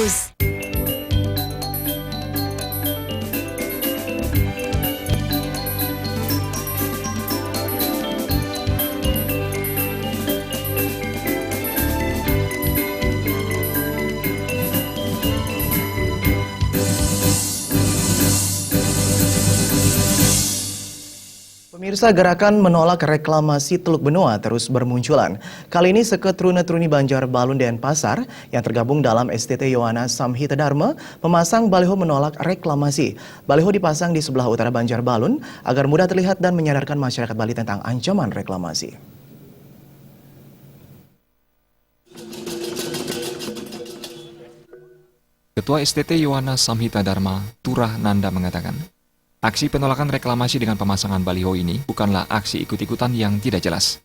News. Pemirsa, gerakan menolak reklamasi Teluk Benoa terus bermunculan. Kali ini seket Truna-Truni Banjarbaru Denpasar yang tergabung dalam STT Yowana Samhita Dharma memasang baliho menolak reklamasi. Baliho dipasang di sebelah utara Banjarbaru agar mudah terlihat dan menyadarkan masyarakat Bali tentang ancaman reklamasi. Ketua STT Yowana Samhita Dharma, Turah Nanda mengatakan, aksi penolakan reklamasi dengan pemasangan baliho ini bukanlah aksi ikut-ikutan yang tidak jelas.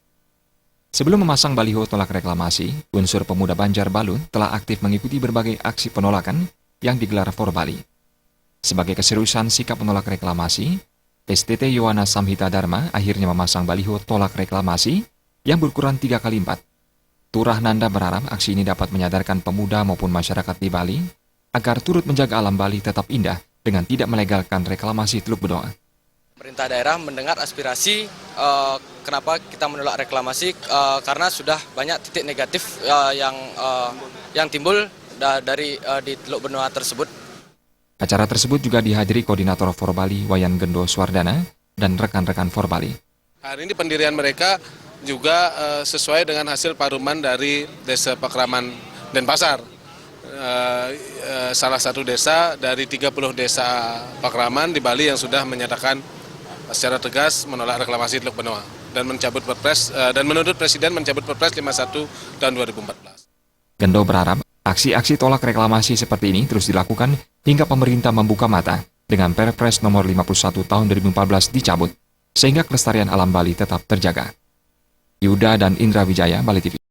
Sebelum memasang baliho tolak reklamasi, unsur pemuda Banjarbaru telah aktif mengikuti berbagai aksi penolakan yang digelar Forbali. Sebagai keseriusan sikap menolak reklamasi, STT Yowana Samhita Dharma akhirnya memasang baliho tolak reklamasi yang berukuran 3x4. Turah Nanda berharap aksi ini dapat menyadarkan pemuda maupun masyarakat di Bali agar turut menjaga alam Bali tetap indah dengan tidak melegalkan reklamasi Teluk Benoa. Pemerintah daerah mendengar aspirasi kenapa kita menolak reklamasi karena sudah banyak titik negatif yang timbul di Teluk Benoa tersebut. Acara tersebut juga dihadiri Koordinator Forbali Wayan Gendo Swardana dan rekan-rekan Forbali. Hari ini pendirian mereka juga sesuai dengan hasil paruman dari Desa Pakraman Denpasar. Salah satu desa dari 30 desa Pakraman di Bali yang sudah menyatakan secara tegas menolak reklamasi Teluk Benoa dan mencabut Perpres dan menuntut Presiden mencabut Perpres 51 tahun 2014. Gendo berharap aksi-aksi tolak reklamasi seperti ini terus dilakukan hingga pemerintah membuka mata dengan Perpres nomor 51 tahun 2014 dicabut sehingga kelestarian alam Bali tetap terjaga. Yuda dan Indra Wijaya, Bali TV.